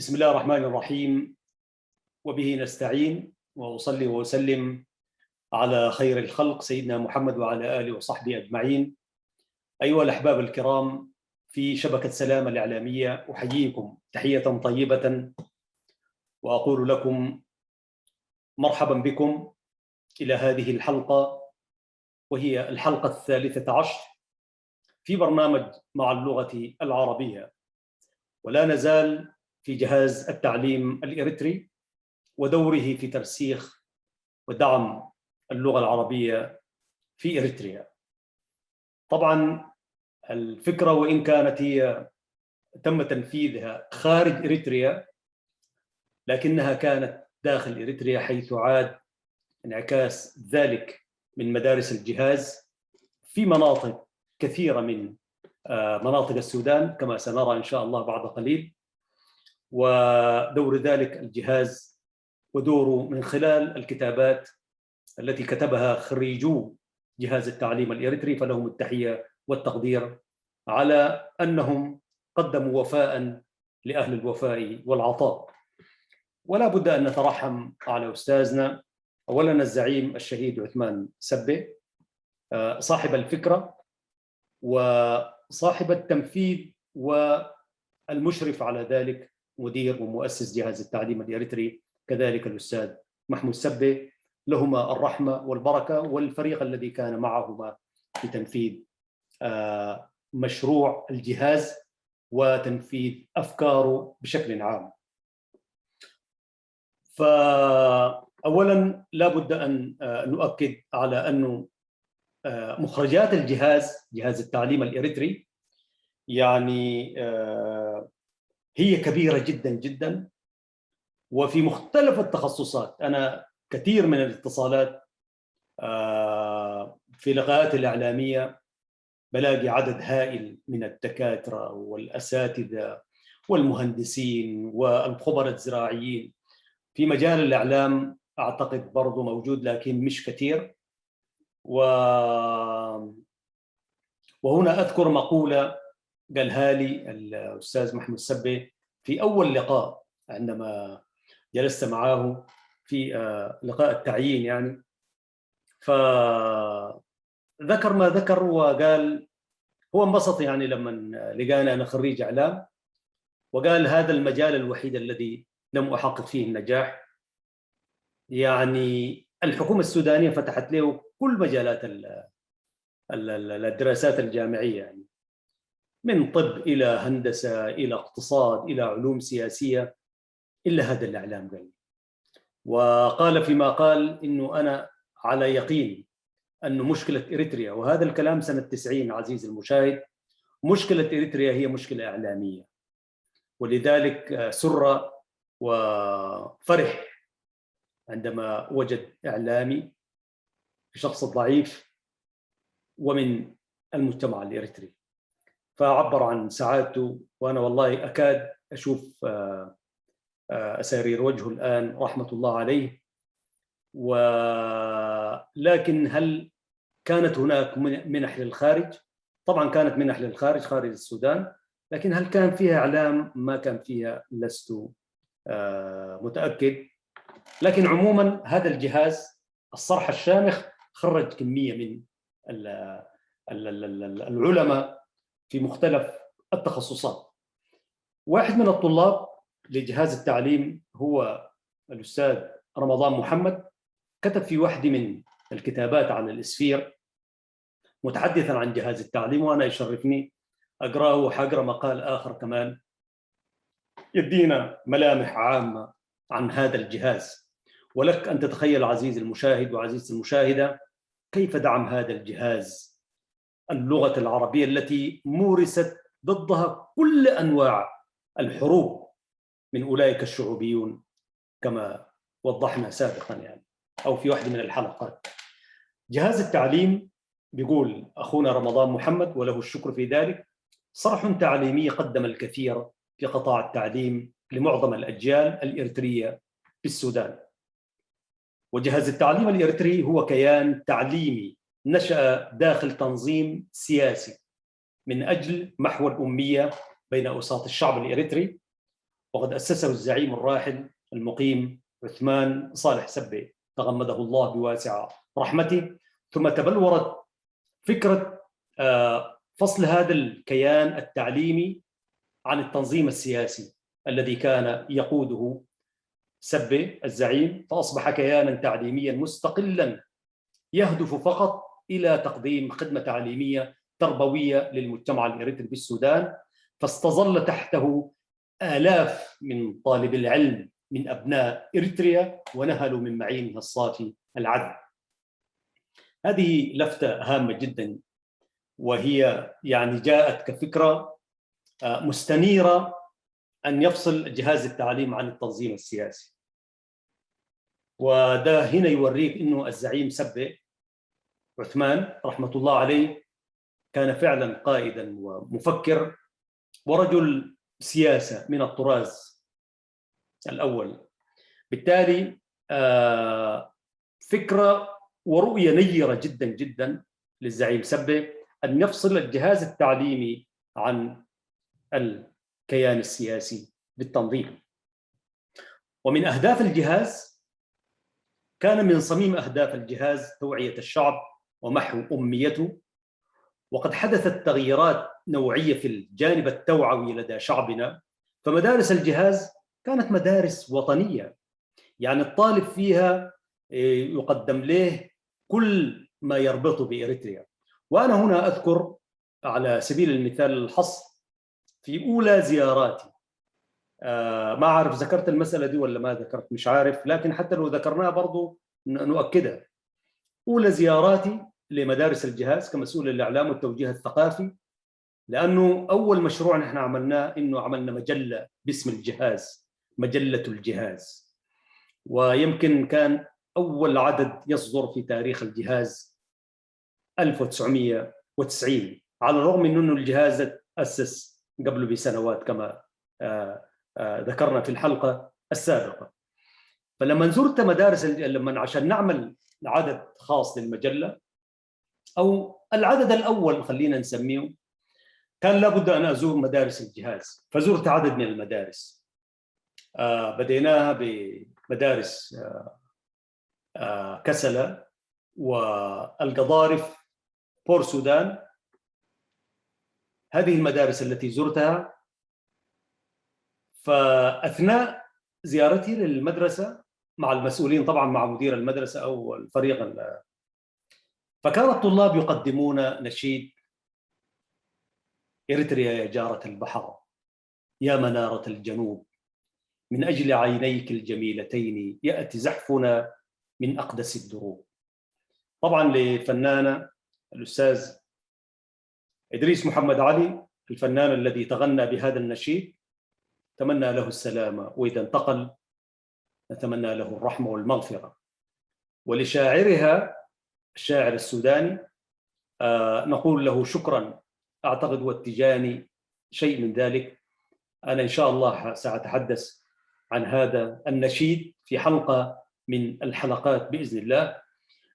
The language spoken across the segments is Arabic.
بسم الله الرحمن الرحيم، وبه نستعين، وأصلي وأسلم على خير الخلق سيدنا محمد وعلى آله وصحبه أجمعين. أيها الأحباب الكرام في شبكة سلام الإعلامية، أحييكم تحية طيبة وأقول لكم مرحبا بكم إلى هذه الحلقة، وهي الحلقة 13 في برنامج مع اللغة العربية. ولا نزال في جهاز التعليم الإريتري ودوره في ترسيخ ودعم اللغة العربية في إريتريا. طبعا الفكرة وإن كانت هي تم تنفيذها خارج إريتريا، لكنها كانت داخل إريتريا، حيث عاد انعكاس ذلك من مدارس الجهاز في مناطق كثيرة من مناطق السودان، كما سنرى إن شاء الله بعد قليل. ودور ذلك الجهاز ودوره من خلال الكتابات التي كتبها خريجو جهاز التعليم الإريتري، فلهم التحية والتقدير على أنهم قدموا وفاء لأهل الوفاء والعطاء. ولا بد أن نترحم على أستاذنا أولا الزعيم الشهيد عثمان سبة، صاحب الفكرة وصاحب التنفيذ والمشرف على ذلك، مدير ومؤسس جهاز التعليم الإريتري، كذلك الأستاذ محمود سبة، لهما الرحمة والبركة، والفريق الذي كان معهما في تنفيذ مشروع الجهاز وتنفيذ أفكاره بشكل عام. فأولا لا بد أن نؤكد على أنه مخرجات جهاز التعليم الإريتري يعني هي كبيرة جدا جدا، وفي مختلف التخصصات. أنا كثير من الاتصالات في لقاءات الإعلامية بلاقي عدد هائل من الدكاترة والأساتذة والمهندسين والخبراء الزراعيين. في مجال الإعلام أعتقد برضو موجود لكن مش كثير. وهنا أذكر مقولة قالها لي الأستاذ محمود سبة في أول لقاء عندما جلست معه في لقاء التعيين يعني. فذكر ما ذكر وقال هو انبسط يعني لما لقانا أنا خريج إعلام، وقال هذا المجال الوحيد الذي لم أحقق فيه النجاح. يعني الحكومة السودانية فتحت له كل مجالات الدراسات الجامعية، يعني من طب إلى هندسة إلى اقتصاد إلى علوم سياسية، إلا هذا الإعلام. قال وقال فيما قال إنه أنا على يقين أن مشكلة إريتريا، وهذا الكلام سنة 90 عزيزي المشاهد، مشكلة إريتريا هي مشكلة إعلامية. ولذلك سر وفرح عندما وجد إعلامي شخص ضعيف ومن المجتمع الإريتري، فعبر عن سعادته. وأنا والله أكاد أشوف أسارير وجهه الآن رحمة الله عليه. ولكن هل كانت هناك منح للخارج؟ طبعا كانت منح للخارج، خارج السودان، لكن هل كان فيها إعلام؟ ما كان فيها، لست متأكد. لكن عموما هذا الجهاز الصرح الشامخ خرج كمية من العلماء في مختلف التخصصات. واحد من الطلاب لجهاز التعليم هو الأستاذ رمضان محمد، كتب في واحدة من الكتابات على الإسفير متحدثا عن جهاز التعليم، وأنا يشرفني أقرأه، وحقرأ مقال آخر كمان يدينا ملامح عامة عن هذا الجهاز. ولك أن تتخيل عزيزي المشاهد وعزيزتي المشاهدة كيف دعم هذا الجهاز اللغة العربية التي مورست ضدها كل أنواع الحروب من أولئك الشعوبيون، كما وضحنا سابقا يعني أو في واحدة من الحلقات. جهاز التعليم، بيقول أخونا رمضان محمد وله الشكر في ذلك، صرح تعليمي قدم الكثير في قطاع التعليم لمعظم الأجيال الإريترية في السودان. وجهاز التعليم الإريتري هو كيان تعليمي نشأ داخل تنظيم سياسي من أجل محو الأمية بين أوساط الشعب الإريتري، وقد أسسه الزعيم الراحل المقيم عثمان صالح سبة تغمده الله بواسع رحمته. ثم تبلورت فكرة فصل هذا الكيان التعليمي عن التنظيم السياسي الذي كان يقوده سبة الزعيم، فأصبح كيانا تعليميا مستقلا يهدف فقط إلى تقديم خدمة تعليمية تربوية للمجتمع الإريتري بالسودان. فاستظل تحته آلاف من طالب العلم من أبناء إريتريا ونهلوا من معينها الصافي العذب. هذه لفتة هامة جدا، وهي يعني جاءت كفكرة مستنيرة أن يفصل جهاز التعليم عن التنظيم السياسي. وده هنا يوريك أنه الزعيم سبة عثمان رحمة الله عليه كان فعلا قائدا ومفكر ورجل سياسة من الطراز الأول. بالتالي فكرة ورؤية نيرة جدا جدا للزعيم سبة أن يفصل الجهاز التعليمي عن الكيان السياسي بالتنظيم. ومن أهداف الجهاز، كان من صميم أهداف الجهاز توعية الشعب ومحو أميته. وقد حدثت تغييرات نوعية في الجانب التوعوي لدى شعبنا، فمدارس الجهاز كانت مدارس وطنية، يعني الطالب فيها يقدم له كل ما يربطه بإريتريا. وأنا هنا أذكر على سبيل المثال الحصر في أولى زياراتي، ما أعرف ذكرت المسألة دي ولا ما ذكرت، مش عارف، لكن حتى لو ذكرناها برضو نؤكدها. أولى زياراتي لمدارس الجهاز كمسؤول الإعلام والتوجيه الثقافي، لأنه أول مشروع نحن عملناه إنه عملنا مجلة باسم الجهاز، مجلة الجهاز، ويمكن كان أول عدد يصدر في تاريخ الجهاز 1990، على الرغم من أنه الجهاز تأسس قبل بسنوات كما ذكرنا في الحلقة السابقة. فلما زرت مدارس لما عشان نعمل عدد خاص للمجلة أو العدد الأول خلينا نسميه، كان لابد أن أزور مدارس الجهاز، فزرت عدد من المدارس. بديناها بمدارس كسلة والقضارف بور سودان. هذه المدارس التي زرتها، فأثناء زيارتي للمدرسة مع المسؤولين طبعا مع مدير المدرسة أو الفريق، فكان الطلاب يقدمون نشيد إريتريا يا جارة البحر يا منارة الجنوب، من أجل عينيك الجميلتين يأتي زحفنا من أقدس الدروب. طبعا لفنانة الأستاذ إدريس محمد علي، الفنان الذي تغنى بهذا النشيد، تمنى له السلامة، وإذا انتقل نتمنى له الرحمة والمغفرة. ولشاعرها الشاعر السوداني نقول له شكرا، أعتقد والتجاني شيء من ذلك. أنا إن شاء الله سأتحدث عن هذا النشيد في حلقة من الحلقات بإذن الله،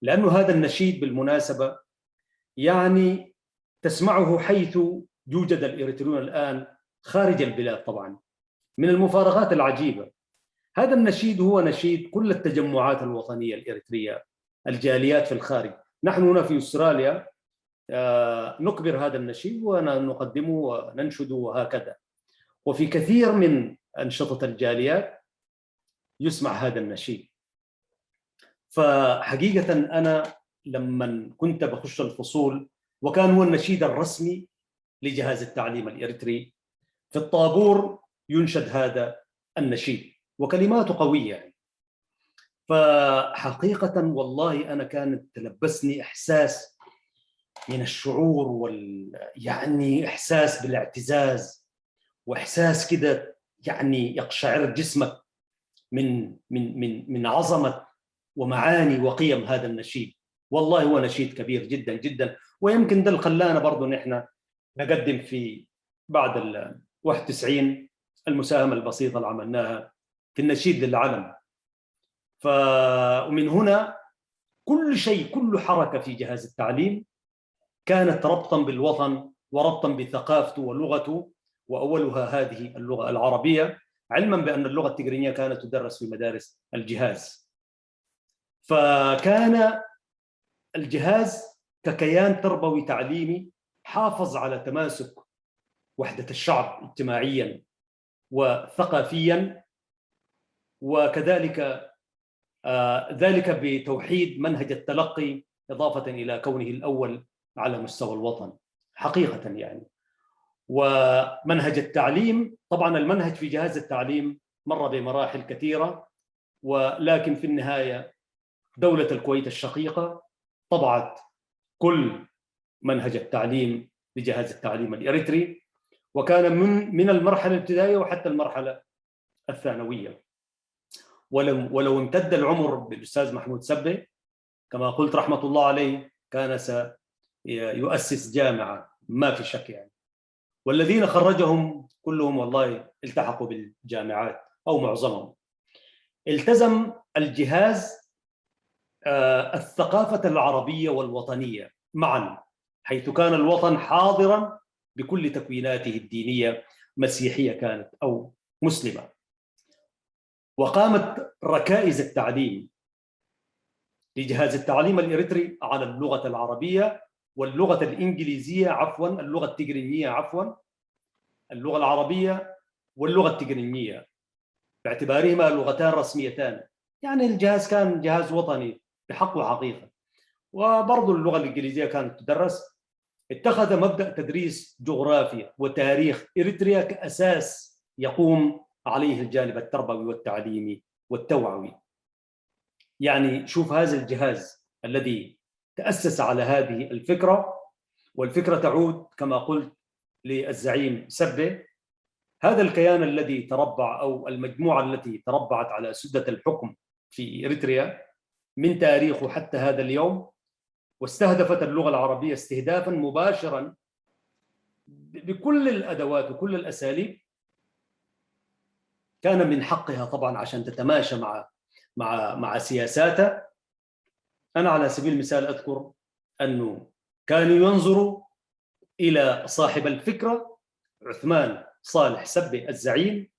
لأنه هذا النشيد بالمناسبة يعني تسمعه حيث يوجد الإريتريون الآن خارج البلاد. طبعا من المفارقات العجيبة، هذا النشيد هو نشيد كل التجمعات الوطنية الإريترية، الجاليات في الخارج. نحن هنا في أستراليا نكبر هذا النشيد ونقدمه وننشده وهكذا، وفي كثير من أنشطة الجاليات يسمع هذا النشيد. فحقيقة أنا لما كنت بخش الفصول، وكان هو النشيد الرسمي لجهاز التعليم الإريتري، في الطابور ينشد هذا النشيد وكلماته قوية. فحقيقة والله أنا كانت تلبسني إحساس من الشعور يعني إحساس بالاعتزاز، وإحساس كده يعني يقشعر جسمك من عظمة ومعاني وقيم هذا النشيد. والله هو نشيد كبير جدا جدا، ويمكن ده اللي خلانا برضه نحن نقدم في بعد ال 91 المساهمة البسيطة اللي عملناها في النشيد للعلم. ومن هنا كل شيء، كل حركة في جهاز التعليم كانت ربطا بالوطن وربطا بثقافته ولغته، وأولها هذه اللغة العربية. علما بأن اللغة التجرينية كانت تدرس في مدارس الجهاز. فكان الجهاز ككيان تربوي تعليمي حافظ على تماسك وحدة الشعب اجتماعيا وثقافيا، وكذلك ذلك بتوحيد منهج التلقي إضافة إلى كونه الأول على مستوى الوطن حقيقة يعني. ومنهج التعليم، طبعا المنهج في جهاز التعليم مر بمراحل كثيرة، ولكن في النهاية دولة الكويت الشقيقة طبعت كل منهج التعليم لجهاز التعليم الإريتري، وكان من المرحلة الابتدائية وحتى المرحلة الثانوية. ولو امتد العمر بالأستاذ محمود سبة كما قلت رحمة الله عليه كان سيؤسس جامعة ما في شك يعني. والذين خرجهم كلهم والله التحقوا بالجامعات أو معظمهم. التزم الجهاز الثقافة العربية والوطنية معا، حيث كان الوطن حاضرا بكل تكويناته الدينية، مسيحية كانت أو مسلمة. وقامت ركائز التعليم لجهاز التعليم الإريتري على اللغة العربية واللغة الإنجليزية اللغة التجرينية اللغة العربية واللغة التجرينية باعتبارهما لغتان رسميتان. يعني الجهاز كان جهاز وطني بحق وحقيقة. وبرضو اللغة الإنجليزية كانت تدرس. اتخذ مبدأ تدريس جغرافيا وتاريخ إريتريا كأساس يقوم عليه الجانب التربوي والتعليمي والتوعوي. يعني شوف هذا الجهاز الذي تأسس على هذه الفكرة، والفكرة تعود كما قلت للزعيم سبة، هذا الكيان الذي تربع أو المجموعة التي تربعت على سدة الحكم في إريتريا من تاريخه حتى هذا اليوم، واستهدفت اللغة العربية استهدافا مباشرا بكل الأدوات وكل الأساليب، كان من حقها طبعا عشان تتماشى مع سياساتها. أنا على سبيل المثال أذكر أنه كانوا ينظروا إلى صاحب الفكرة عثمان صالح سبة الزعيم،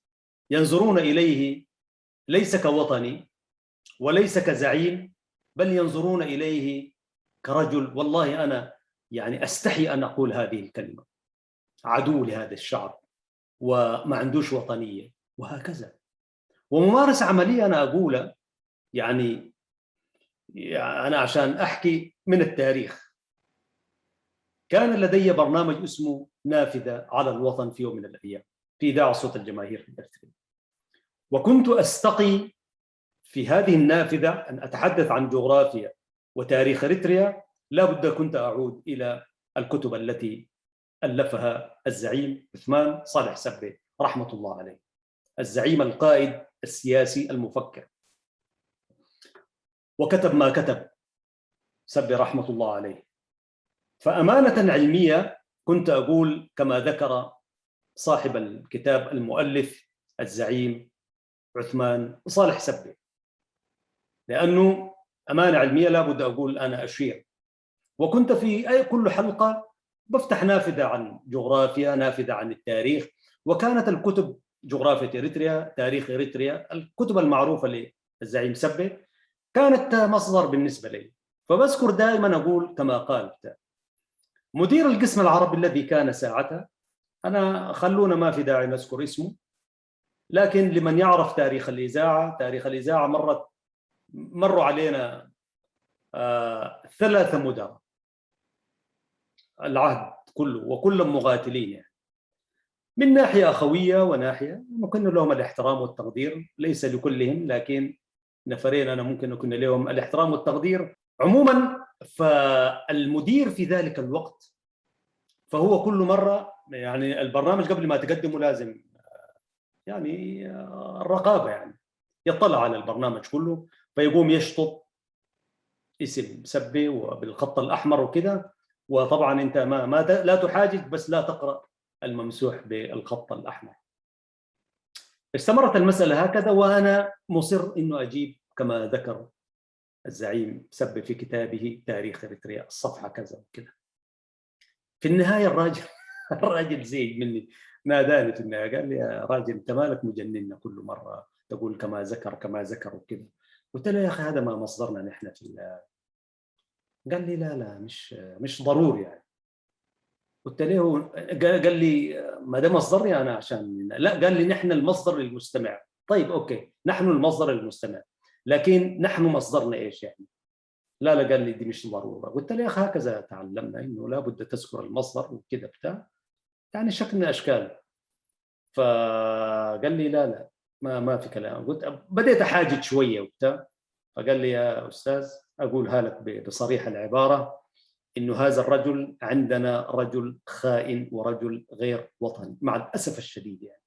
ينظرون إليه ليس كوطني وليس كزعيم، بل ينظرون إليه كرجل، والله أنا يعني أستحي أن أقول هذه الكلمة، عدو لهذا الشعب وما عندوش وطنية وهكذا. وممارسة عملية أنا أقولها يعني أنا عشان أحكي من التاريخ. كان لدي برنامج اسمه نافذة على الوطن في يوم من الأيام في إذاعة صوت الجماهير في الإريترية، وكنت أستقي في هذه النافذة أن أتحدث عن جغرافيا وتاريخ إريتريا. لا بد كنت أعود إلى الكتب التي ألفها الزعيم عثمان صالح سبة رحمة الله عليه، الزعيم القائد السياسي المفكر. وكتب ما كتب سبة رحمة الله عليه. فأمانة علمية كنت أقول كما ذكر صاحب الكتاب المؤلف الزعيم عثمان صالح سبة، لأنه أمانة علمية لابد أقول أنا أشير. وكنت في كل حلقة بفتح نافذة عن جغرافيا، نافذة عن التاريخ. وكانت الكتب جغرافيا إريتريا، تاريخ إريتريا، الكتب المعروفة للزعيم سبة كانت مصدر بالنسبة لي. فبذكر دائما أقول كما قال مدير القسم العربي الذي كان ساعتها، أنا خلونا ما في داعي نذكر اسمه، لكن لمن يعرف تاريخ الإذاعة مروا علينا 3 مدراء العهد كله وكلهم مقاتلين، يعني من ناحية أخوية وناحية ممكن لهم الاحترام والتقدير، ليس لكلهم لكن نفرين أنا ممكن يكون لهم الاحترام والتقدير عموما. فالمدير في ذلك الوقت فهو كل مرة يعني البرنامج قبل ما تقدمه لازم يعني الرقابة يعني يطلع على البرنامج كله، فيقوم يشطب اسم سبي وبالخط الأحمر وكذا. وطبعا أنت لا تحاجج بس لا تقرأ الممسوح بالخط الأحمر. استمرت المسألة هكذا وأنا مصر إنه أجيب كما ذكر الزعيم سبي في كتابه تاريخ إريتريا الصفحة كذا وكذا. في النهاية الراجل زيج مني، ناداني في النهايه قال لي يا راجل انت مالك مجننا كل مره تقول كما ذكر كما ذكر وكذا. قلت له يا اخي هذا ما مصدرنا نحن في قال لي لا لا مش ضروري يعني. قلت له قال لي ما ده مصدري انا عشان لا، قال لي نحن المصدر للمستمع. طيب اوكي نحن المصدر للمستمع، لكن نحن مصدرنا ايش يعني؟ لا لا، قال لي دي مش ضروره. قلت له يا اخي هكذا تعلمنا انه لابد تذكر المصدر وكذا بتاع، يعني شكل من الاشكال. فقال لي لا لا ما في كلام. قلت بديت احاجج شويه وبتاع، فقال لي يا استاذ اقولها لك بصريح العباره انه هذا الرجل عندنا رجل خائن ورجل غير وطني مع الاسف الشديد يعني،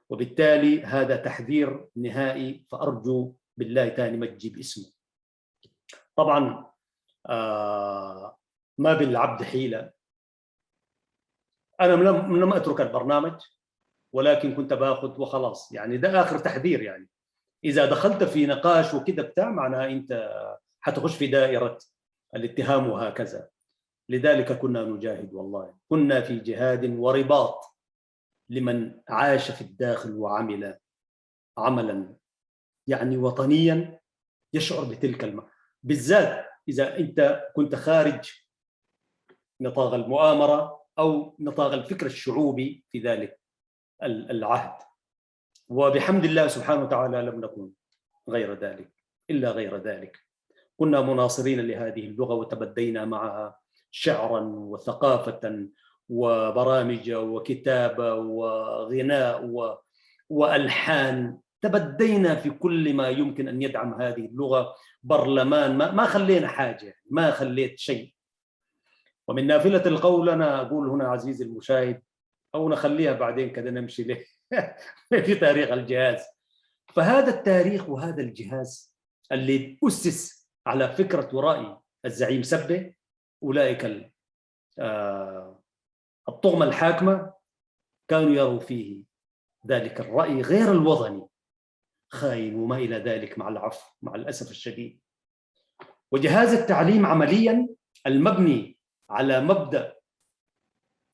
وبالتالي هذا تحذير نهائي، فارجو بالله تاني ما تجيب اسمه. طبعا ما بالعبد حيله، انا لم اترك البرنامج، ولكن كنت باخذ وخلاص يعني، ده اخر تحذير يعني. اذا دخلت في نقاش وكذا بتاع معناها انت حتخش في دائره الاتهام وهكذا. لذلك كنا نجاهد، والله كنا في جهاد ورباط لمن عاش في الداخل وعمل عملا يعني وطنيا يشعر بتلك بالذات اذا انت كنت خارج نطاق المؤامره او نطاق الفكر الشعوبي في ذلك العهد. وبحمد الله سبحانه وتعالى لم نكن غير ذلك الا غير ذلك. كنا مناصرين لهذه اللغه وتبدينا معها شعرا وثقافه وبرامج وكتابه وغناء والحان، تبدينا في كل ما يمكن ان يدعم هذه اللغه. برلمان ما خلينا حاجه، ما خليت شيء. ومن نافله القول انا اقول هنا عزيزي المشاهد، او نخليها بعدين كذا نمشي له في تاريخ الجهاز. فهذا التاريخ وهذا الجهاز اللي اسس على فكره ورأي الزعيم سبه، اولئك الطغمه الحاكمه كانوا يروا فيه ذلك الرأي غير الوطني خاين وما إلى ذلك مع العفو مع الأسف الشديد. وجهاز التعليم عمليا المبني على مبدأ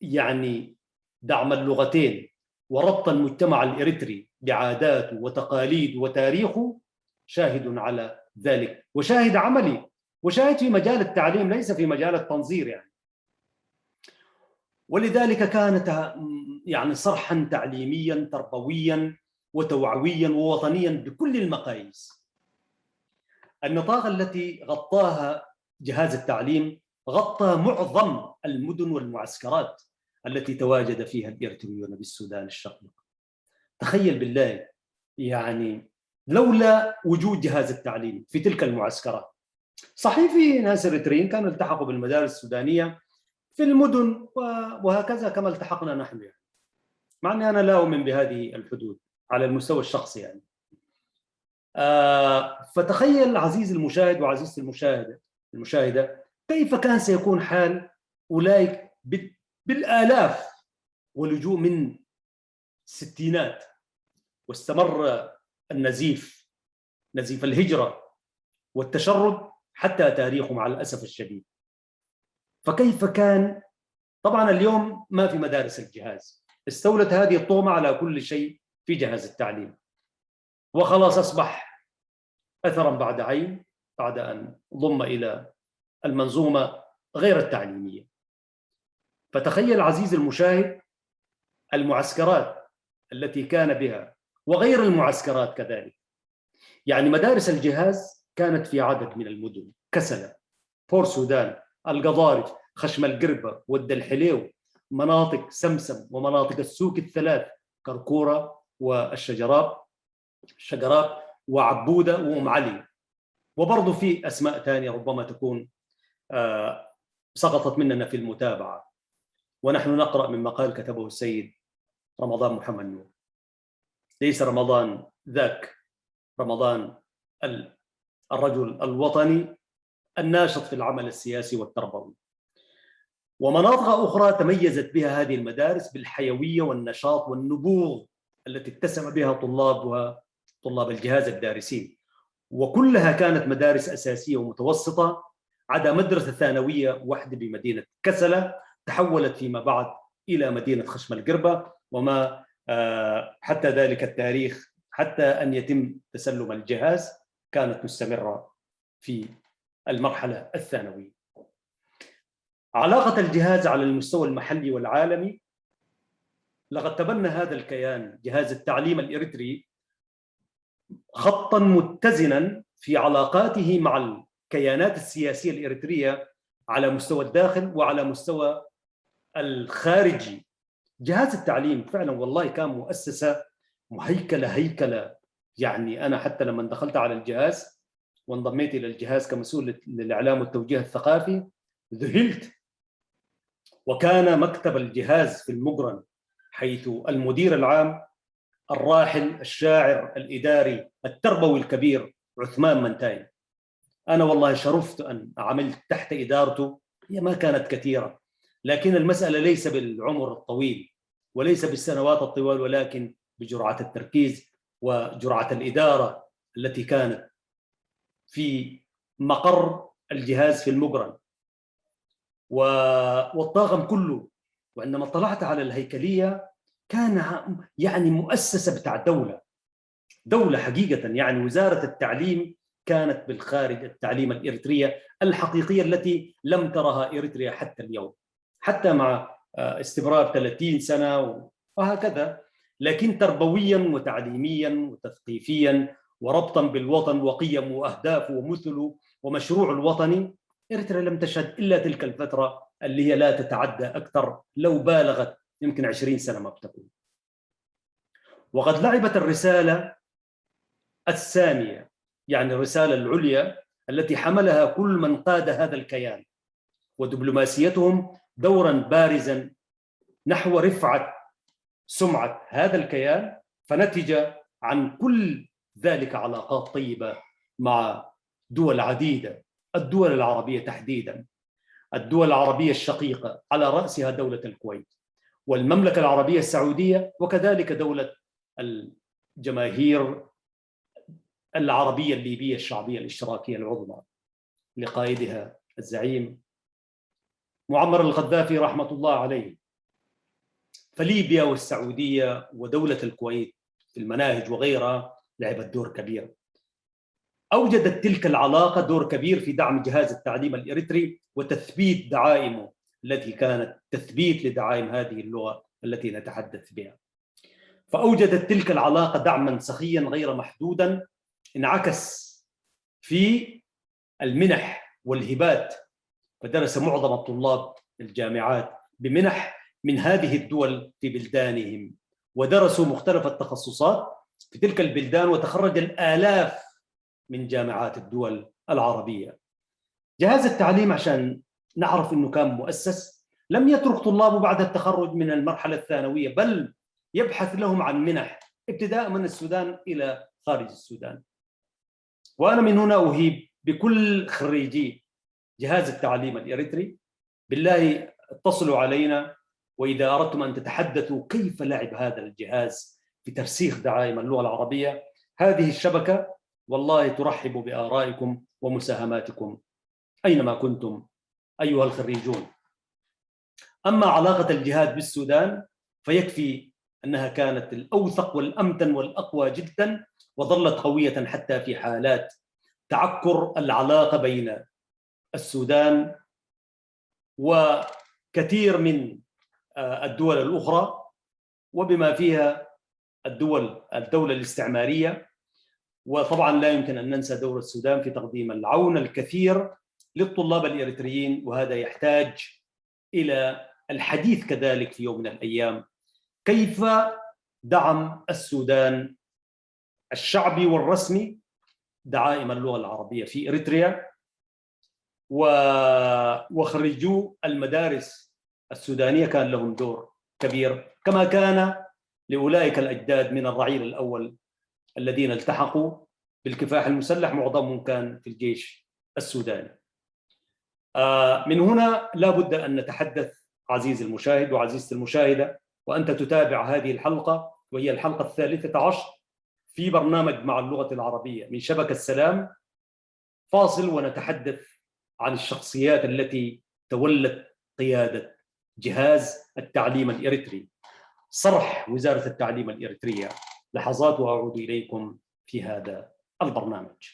يعني دعم اللغتين وربط المجتمع الإريتري بعاداته وتقاليده وتاريخه شاهد على ذلك، وشاهد عملي، وشاهد في مجال التعليم ليس في مجال التنظير يعني. ولذلك كانت يعني صرحا تعليميا تربويا وتوعويا ووطنيا بكل المقاييس. النطاق التي غطاها جهاز التعليم غطى معظم المدن والمعسكرات التي تواجد فيها الإريتريون بالسودان الشقيق. تخيل بالله يعني لولا وجود جهاز التعليم في تلك المعسكرات، صحيح في ناس إريتريين كانوا التحقوا بالمدارس السودانية في المدن وهكذا كما التحقنا نحن يعني. مع أني أنا لا أؤمن بهذه الحدود على المستوى الشخصي يعني. فتخيل عزيزي المشاهد وعزيزتي المشاهدة كيف كان سيكون حال أولئك بالآلاف ولجوء من الستينات، واستمر النزيف، نزيف الهجرة والتشرد حتى تاريخه مع الأسف الشديد. فكيف كان؟ طبعا اليوم ما في مدارس الجهاز، استولت هذه الطغمة على كل شيء في جهاز التعليم، وخلاص أصبح أثرا بعد عين بعد أن ضم إلى المنظومة غير التعليمية. فتخيل عزيزي المشاهد المعسكرات التي كان بها وغير المعسكرات كذلك. يعني مدارس الجهاز كانت في عدد من المدن: كسلة، بور سودان، القضارف، خشم القربة، ود الحليو، مناطق سمسم ومناطق السوق الثلاث، كركورة والشجراب وعبودة وأم علي. وبرضه في أسماء ثانية ربما تكون سقطت مننا في المتابعة، ونحن نقرأ من مقال كتبه السيد رمضان محمد نور: ليس رمضان ذاك رمضان الرجل الوطني الناشط في العمل السياسي والتربوي. ومناطق أخرى تميزت بها هذه المدارس بالحيوية والنشاط والنبوغ التي اتسم بها طلاب الجهاز الدارسين، وكلها كانت مدارس أساسية ومتوسطة، عدا مدرسة ثانوية واحدة بمدينة كسلة تحولت فيما بعد إلى مدينة خشم القربة، وما حتى ذلك التاريخ، حتى أن يتم تسلم الجهاز كانت مستمرة في المرحلة الثانوية. علاقة الجهاز على المستوى المحلي والعالمي: لقد تبنى هذا الكيان جهاز التعليم الإريتري خطاً متزناً في علاقاته مع الكيانات السياسية الإريترية على مستوى الداخل وعلى مستوى الخارجي. جهاز التعليم فعلا والله كان مؤسسة هيكلة. يعني أنا حتى لما دخلت على الجهاز وانضميت إلى الجهاز كمسؤول للإعلام والتوجيه الثقافي ذهلت. وكان مكتب الجهاز في المقرن حيث المدير العام الراحل الشاعر الإداري التربوي الكبير عثمان منتاي. أنا والله شرفت أن عملت تحت إدارته، هي ما كانت كثيرة، لكن المسألة ليس بالعمر الطويل وليس بالسنوات الطوال، ولكن بجرعة التركيز وجرعة الإدارة التي كانت في مقر الجهاز في المقرن والطاقم كله. وعندما طلعت على الهيكلية كان يعني مؤسسة بتاع دولة حقيقة. يعني وزارة التعليم كانت بالخارج، التعليم الإريترية الحقيقية التي لم ترها إريتريا حتى اليوم، حتى مع استمرار 30 سنة وهكذا، لكن تربويا وتعليميا وتثقيفيا وربطا بالوطن وقيم وأهداف ومثله ومشروع الوطني. إريتريا لم تشهد إلا تلك الفترة اللي هي لا تتعدى أكثر، لو بالغت يمكن 20 سنة ما بتكون. وقد لعبت الرسالة الثانية، يعني الرسالة العليا التي حملها كل من قاد هذا الكيان ودبلوماسيتهم، دورا بارزا نحو رفعة سمعة هذا الكيان، فنتج عن كل ذلك علاقات طيبة مع دول عديدة، الدول العربية تحديدا، الدول العربية الشقيقة على رأسها دولة الكويت والمملكة العربية السعودية، وكذلك دولة الجماهير العربية الليبية الشعبية الاشتراكية العظمى لقائدها الزعيم معمر القذافي رحمة الله عليه. فليبيا والسعودية ودولة الكويت في المناهج وغيرها لعبت دور كبير. أوجدت تلك العلاقة دور كبير في دعم جهاز التعليم الإريتري وتثبيت دعائمه التي كانت تثبيت لدعائم هذه اللغة التي نتحدث بها. فأوجدت تلك العلاقة دعما سخيا غير محدودا انعكس في المنح والهبات، فدرس معظم الطلاب الجامعات بمنح من هذه الدول في بلدانهم، ودرسوا مختلف التخصصات في تلك البلدان، وتخرج الآلاف من جامعات الدول العربية. جهاز التعليم عشان نعرف أنه كان مؤسس لم يترك طلابه بعد التخرج من المرحلة الثانوية، بل يبحث لهم عن منح ابتداء من السودان إلى خارج السودان. وأنا من هنا أهيب بكل خريجي جهاز التعليم الإريتري، بالله اتصلوا علينا، وإذا أردتم أن تتحدثوا كيف لعب هذا الجهاز في ترسيخ دعائم اللغة العربية، هذه الشبكة والله ترحب بآرائكم ومساهماتكم أينما كنتم أيها الخريجون. أما علاقة الجهاد بالسودان فيكفي أنها كانت الأوثق والأمتن والأقوى جدا، وظلت قوية حتى في حالات تعكر العلاقة بين السودان وكثير من الدول الأخرى، وبما فيها الدولة الاستعمارية. وطبعا لا يمكن أن ننسى دور السودان في تقديم العون الكثير للطلاب الإريتريين، وهذا يحتاج إلى الحديث كذلك في يوم من الأيام، كيف دعم السودان الشعبي والرسمي دعائم اللغة العربية في إريتريا، وخريجو المدارس السودانية كان لهم دور كبير، كما كان لأولئك الأجداد من الرعيل الأول الذين التحقوا بالكفاح المسلح، معظمهم كان في الجيش السوداني. من هنا لا بد أن نتحدث عزيزي المشاهد وعزيزتي المشاهدة، وأنت تتابع هذه الحلقة، وهي الحلقة 13 في برنامج مع اللغة العربية من شبكة السلام. فاصل ونتحدث عن الشخصيات التي تولت قيادة جهاز التعليم الإريتري. صرح وزارة التعليم الإريترية لحظات وأعود إليكم في هذا البرنامج.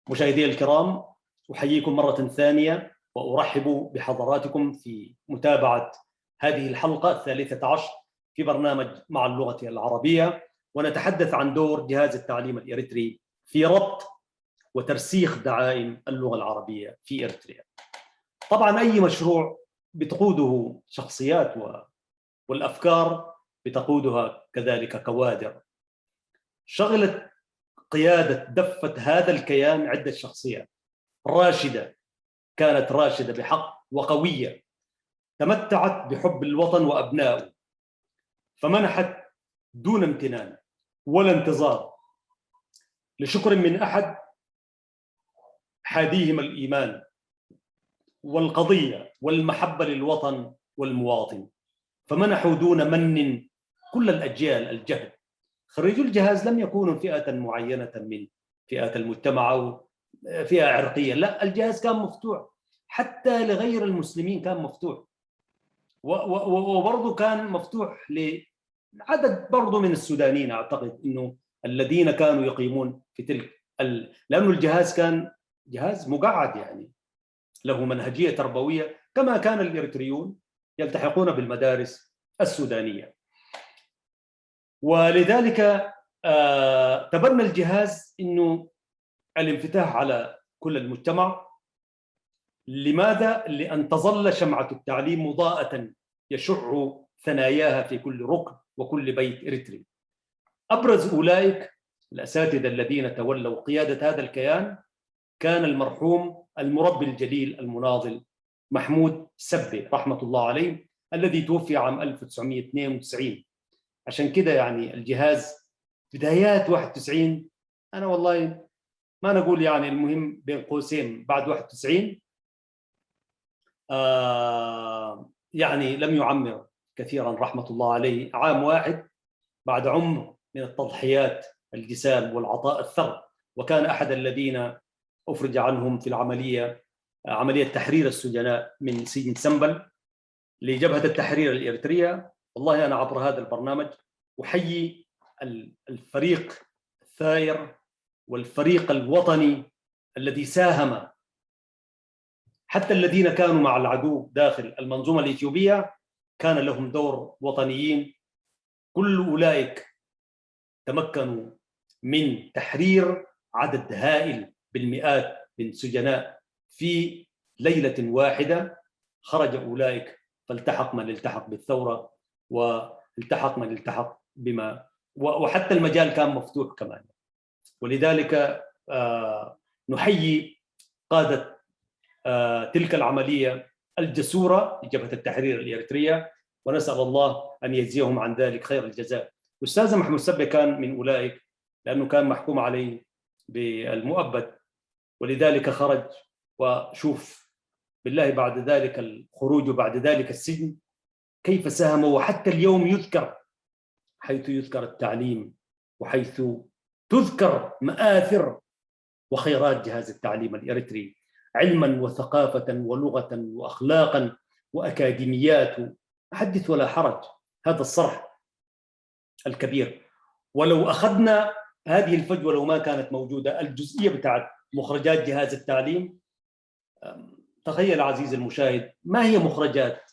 مشاهدي الكرام، أحييكم مرة ثانية وأرحب بحضراتكم في متابعة هذه الحلقة 13 في برنامج مع اللغة العربية، ونتحدث عن دور جهاز التعليم الإريتري في ربط وترسيخ دعائم اللغة العربية في إريتريا. طبعا أي مشروع بتقوده شخصيات والأفكار بتقودها كذلك كوادر. شغلت قيادة دفة هذا الكيان عدة شخصيات راشدة، كانت راشدة بحق وقوية، تمتعت بحب الوطن وأبنائه، فمنحت دون امتنان ولا انتظار لشكر من أحد حاديهم الإيمان والقضية والمحبة للوطن والمواطن، فمنحوا دون من كل الأجيال الجهد. خريجو الجهاز لم يكونوا فئة معينة من فئات المجتمع أو فئة عرقية، لا، الجهاز كان مفتوح حتى لغير المسلمين، كان مفتوح، وبرضه كان مفتوح لعدد برضه من السودانيين، أعتقد أنه الذين كانوا يقيمون في تلك لأنه الجهاز كان جهاز مقعد، يعني له منهجية تربوية كما كان الإريتريون يلتحقون بالمدارس السودانية. ولذلك تبنى الجهاز أنه الانفتاح على كل المجتمع. لماذا؟ لأن تظل شمعة التعليم مضاءة يشع ثناياها في كل ركن وكل بيت إريتري. أبرز أولئك الأساتذة الذين تولوا قيادة هذا الكيان كان المرحوم المربي الجليل المناضل محمود سبي رحمة الله عليه، الذي توفي عام 1992. عشان كده يعني الجهاز بدايات 91، أنا والله ما نقول يعني، المهم بين قوسين بعد 91 يعني لم يعمر كثيرا رحمة الله عليه. عام واحد بعد عمر من التضحيات الجسام والعطاء الثر، وكان أحد الذين أفرج عنهم في عملية تحرير السجناء من سجن سنبل لجبهة التحرير الإريترية. والله أنا عبر هذا البرنامج أحيي الفريق الثائر والفريق الوطني الذي ساهم، حتى الذين كانوا مع العدو داخل المنظومة الإثيوبية كان لهم دور وطنيين. كل أولئك تمكنوا من تحرير عدد هائل بالمئات من سجناء في ليلة واحدة. خرج أولئك فالتحق من التحق بالثورة، والتحق من التحق بما، وحتى المجال كان مفتوح كمان. ولذلك نحيي قادة تلك العملية الجسورة لجبهة التحرير الإريترية، ونسأل الله أن يجزيهم عن ذلك خير الجزاء. أستاذ محمود سبي كان من أولئك، لأنه كان محكوم عليه بالمؤبد، ولذلك خرج. وشوف بالله بعد ذلك الخروج وبعد ذلك السجن كيف ساهم، وحتى اليوم يذكر، حيث يذكر التعليم وحيث تذكر مآثر وخيرات جهاز التعليم الإريتري علما وثقافة ولغة وأخلاقا وأكاديميات، حدث ولا حرج. هذا الصرح الكبير. ولو أخذنا هذه الفجوة، لو ما كانت موجودة الجزئية بتاعت مخرجات جهاز التعليم، تخيل عزيزي المشاهد ما هي مخرجات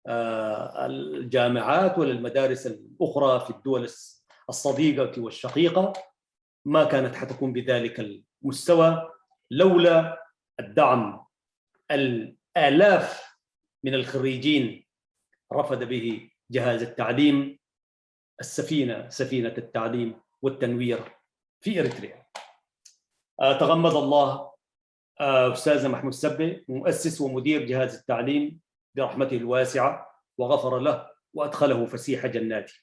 الجامعات ولا المدارس الأخرى في الدول الصديقة والشقيقة، ما كانت حتكون بذلك المستوى لولا الدعم الآلاف من الخريجين رفض به جهاز التعليم سفينة التعليم والتنوير في إريتريا. تغمد الله أستاذ محمود سبي مؤسس ومدير جهاز التعليم برحمته الواسعة، وغفر له وأدخله فسيح جناته.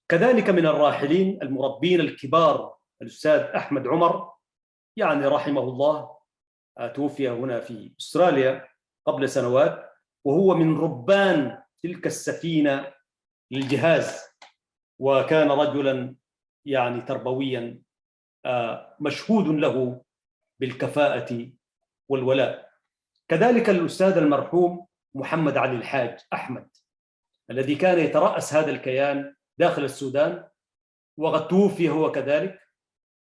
كذلك من الراحلين المربين الكبار الأستاذ أحمد عمر، يعني رحمه الله، توفي هنا في أستراليا قبل سنوات، وهو من ربان تلك السفينة للجهاز، وكان رجلا يعني تربويا مشهود له بالكفاءة والولاء. كذلك الأستاذ المرحوم محمد علي الحاج أحمد الذي كان يترأس هذا الكيان داخل السودان، وقد توفي هو كذلك،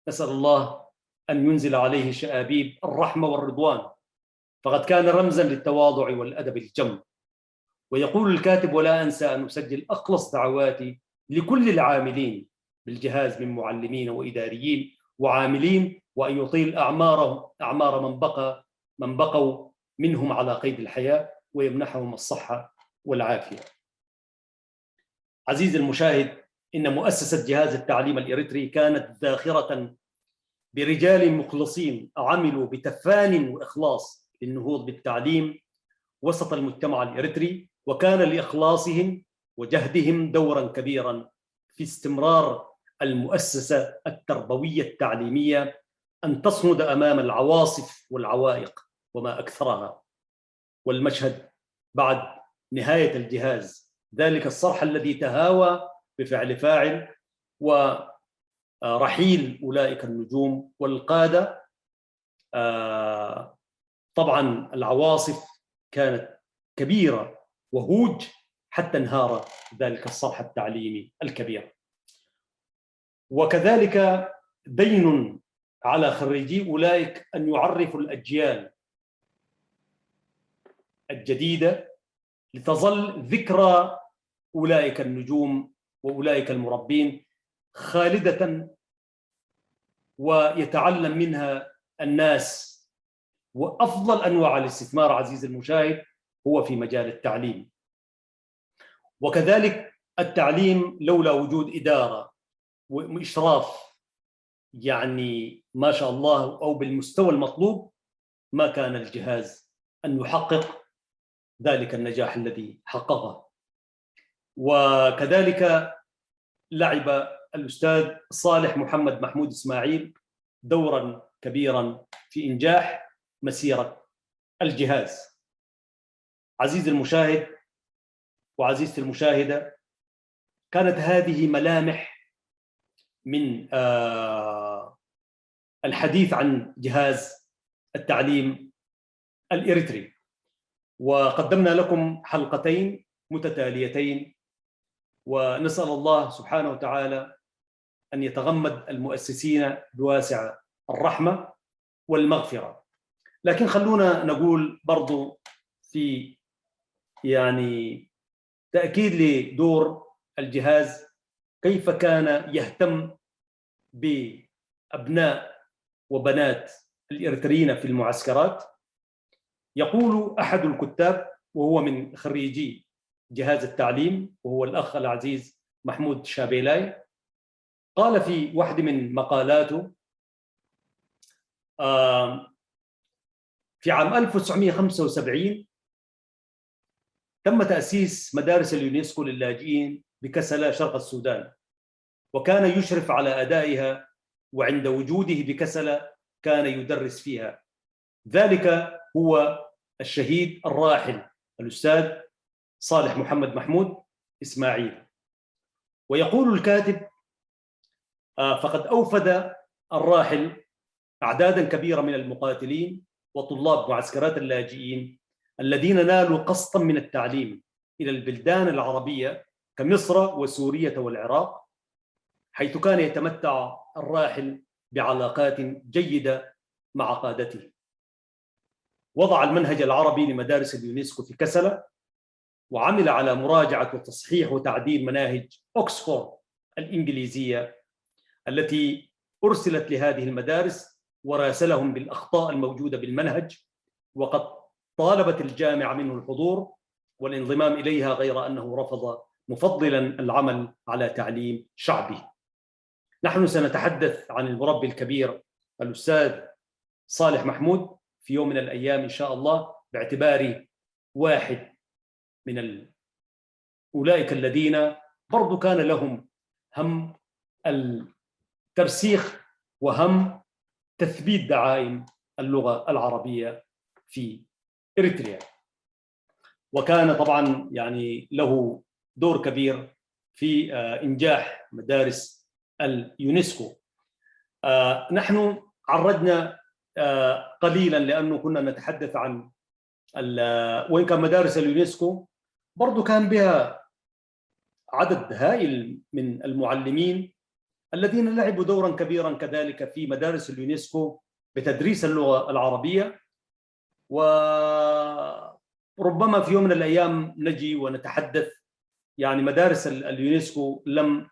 نسأل الله أن ينزل عليه شآبيب الرحمة والرضوان، فقد كان رمزا للتواضع والأدب الجم. ويقول الكاتب: ولا أنسى أن أسجل أخلص دعواتي لكل العاملين بالجهاز من معلمين وإداريين وعاملين، وأن يطيل أعمار من بقوا منهم على قيد الحياة، ويمنحهم الصحة والعافية. عزيزي المشاهد، إن مؤسسة جهاز التعليم الإريتري كانت ذاخرة برجال مخلصين عملوا بتفان وإخلاص للنهوض بالتعليم وسط المجتمع الإريتري، وكان لإخلاصهم وجهدهم دورا كبيرا في استمرار المؤسسة التربوية التعليمية أن تصمد أمام العواصف والعوائق وما أكثرها. والمشهد بعد نهاية الجهاز، ذلك الصرح الذي تهاوى بفعل فاعل ورحيل أولئك النجوم والقادة. طبعا العواصف كانت كبيرة وهوج حتى انهار ذلك الصرح التعليمي الكبير. وكذلك دين على خريجي أولئك أن يعرفوا الأجيال الجديدة لتظل ذكرى أولئك النجوم وأولئك المربين خالدة ويتعلم منها الناس. وأفضل أنواع الاستثمار عزيزي المشاهد هو في مجال التعليم. وكذلك التعليم لولا وجود إدارة وإشراف يعني ما شاء الله أو بالمستوى المطلوب ما كان الجهاز أن يحقق ذلك النجاح الذي حققه. وكذلك لعب الأستاذ صالح محمد محمود إسماعيل دورا كبيرا في إنجاح مسيرة الجهاز. عزيزي المشاهد وعزيزتي المشاهدة، كانت هذه ملامح من الحديث عن جهاز التعليم الإريتري، وقدمنا لكم حلقتين متتاليتين، ونسأل الله سبحانه وتعالى أن يتغمد المؤسسين بواسع الرحمة والمغفرة. لكن خلونا نقول برضو في يعني تأكيد لدور الجهاز كيف كان يهتم بأبناء وبنات الإريتريين في المعسكرات. يقول أحد الكتاب وهو من خريجي جهاز التعليم وهو الأخ العزيز محمود شابيلاي، قال في واحد من مقالاته في عام 1975 تم تأسيس مدارس اليونسكو للاجئين بكسلة شرق السودان، وكان يشرف على أدائها، وعند وجوده بكسلة كان يدرس فيها. ذلك هو الشهيد الراحل الأستاذ صالح محمد محمود إسماعيل. ويقول الكاتب: فقد أوفد الراحل أعدادا كبيرة من المقاتلين وطلاب معسكرات اللاجئين الذين نالوا قسطا من التعليم إلى البلدان العربية كمصر وسوريا والعراق، حيث كان يتمتع الراحل بعلاقات جيدة مع قادته. وضع المنهج العربي لمدارس اليونسكو في كسلة، وعمل على مراجعة وتصحيح وتعديل مناهج أكسفورد الإنجليزية التي أرسلت لهذه المدارس، وراسلهم بالأخطاء الموجودة بالمنهج، وقد طالبت الجامعة منه الحضور والانضمام إليها، غير أنه رفض مفضلا العمل على تعليم شعبه. نحن سنتحدث عن المربي الكبير الأستاذ صالح محمود في يوم من الأيام إن شاء الله، باعتباره واحد من أولئك الذين برضو كان لهم هم الترسيخ وهم تثبيت دعائم اللغة العربية في إريتريا. وكان طبعا يعني له دور كبير في إنجاح مدارس اليونسكو. نحن عرجنا قليلا لأنه كنا نتحدث عن وإن كان مدارس اليونسكو برضو كان بها عدد هائل من المعلمين الذين لعبوا دورا كبيرا كذلك في مدارس اليونسكو بتدريس اللغة العربية. وربما في يوم من الأيام نجي ونتحدث، يعني مدارس اليونسكو لم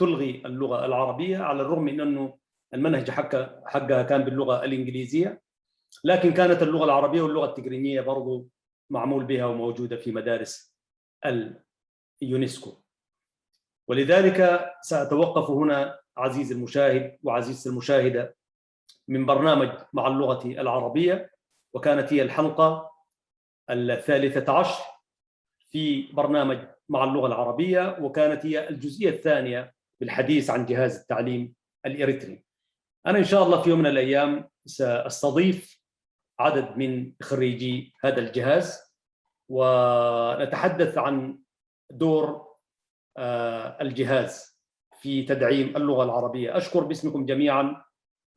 تلغي اللغة العربية على الرغم من أنه المنهج حقها كان باللغة الإنجليزية، لكن كانت اللغة العربية واللغة التجرينية برضو معمول بها وموجودة في مدارس اليونسكو. ولذلك سأتوقف هنا عزيزي المشاهد وعزيزتي المشاهدة من برنامج مع اللغة العربية، وكانت هي الحلقة 13 في برنامج مع اللغة العربية، وكانت هي الجزئية الثانية بالحديث عن جهاز التعليم الإريتري. أنا إن شاء الله في يوم من الأيام سأستضيف عدد من خريجي هذا الجهاز ونتحدث عن دور الجهاز في تدعيم اللغة العربية. أشكر باسمكم جميعا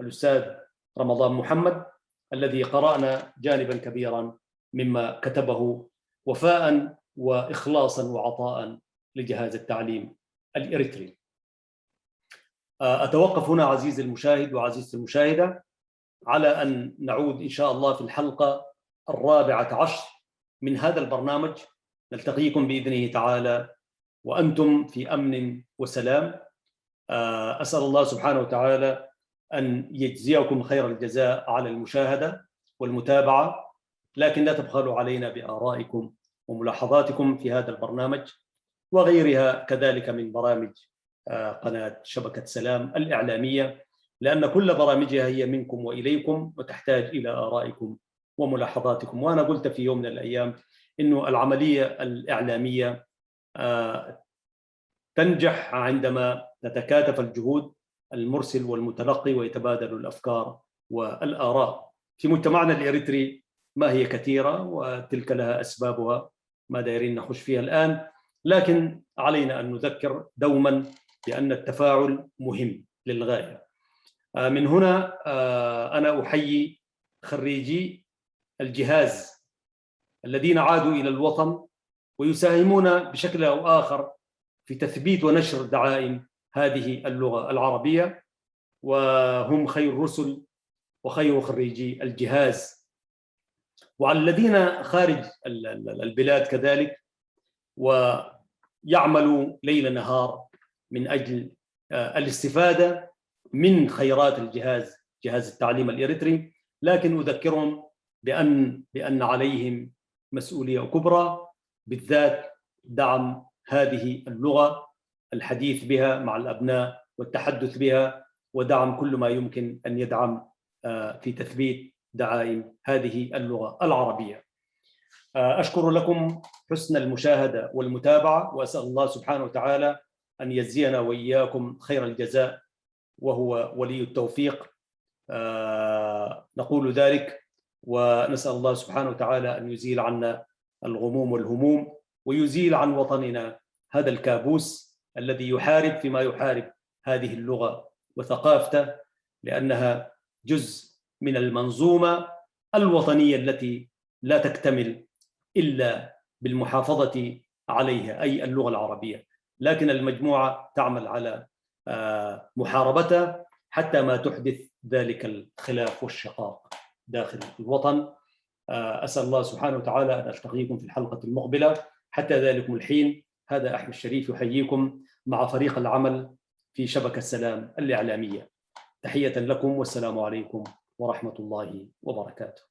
الأستاذ رمضان محمد الذي قرأنا جانبا كبيرا مما كتبه وفاء وإخلاصا وعطاء لجهاز التعليم الإريتري. أتوقف هنا عزيزي المشاهد وعزيزتي المشاهدة على أن نعود إن شاء الله في الحلقة 14 من هذا البرنامج. نلتقيكم بإذنه تعالى وأنتم في أمن وسلام. أسأل الله سبحانه وتعالى أن يجزيكم خير الجزاء على المشاهدة والمتابعة، لكن لا تبخلوا علينا بآرائكم وملاحظاتكم في هذا البرنامج وغيرها كذلك من برامج قناة شبكة سلام الإعلامية، لأن كل برامجها هي منكم وإليكم وتحتاج إلى آرائكم وملاحظاتكم. وأنا قلت في يوم من الأيام إنه العملية الإعلامية تنجح عندما تتكاتف الجهود، المرسل والمتلقي، ويتبادل الأفكار والآراء. في مجتمعنا الإريتري ما هي كثيرة وتلك لها أسبابها ما دايرين نخش فيها الآن، لكن علينا أن نذكر دوما بأن التفاعل مهم للغاية. من هنا أنا أحيي خريجي الجهاز الذين عادوا إلى الوطن ويساهمون بشكل أو آخر في تثبيت ونشر دعائم هذه اللغة العربية، وهم خير رسل وخير خريجي الجهاز. وعلى الذين خارج البلاد كذلك ويعملوا ليل نهار من أجل الاستفادة من خيرات جهاز التعليم الإريتري، لكن أذكرهم بأن عليهم مسؤولية كبرى، بالذات دعم هذه اللغة، الحديث بها مع الأبناء والتحدث بها، ودعم كل ما يمكن أن يدعم في تثبيت دعائم هذه اللغة العربية. أشكر لكم حسن المشاهدة والمتابعة، وأسأل الله سبحانه وتعالى أن يجزينا وإياكم خير الجزاء وهو ولي التوفيق. نقول ذلك ونسأل الله سبحانه وتعالى أن يزيل عنا الغموم والهموم ويزيل عن وطننا هذا الكابوس الذي يحارب فيما يحارب هذه اللغة وثقافته، لأنها جزء من المنظومة الوطنية التي لا تكتمل إلا بالمحافظة عليها، أي اللغة العربية، لكن المجموعة تعمل على محاربتها حتى ما تحدث ذلك الخلاف والشقاق داخل الوطن. أسأل الله سبحانه وتعالى أن ألتقيكم في الحلقة المقبلة. حتى ذلكم الحين هذا أحمد الشريف يحييكم مع فريق العمل في شبكة السلام الإعلامية. تحية لكم والسلام عليكم ورحمة الله وبركاته.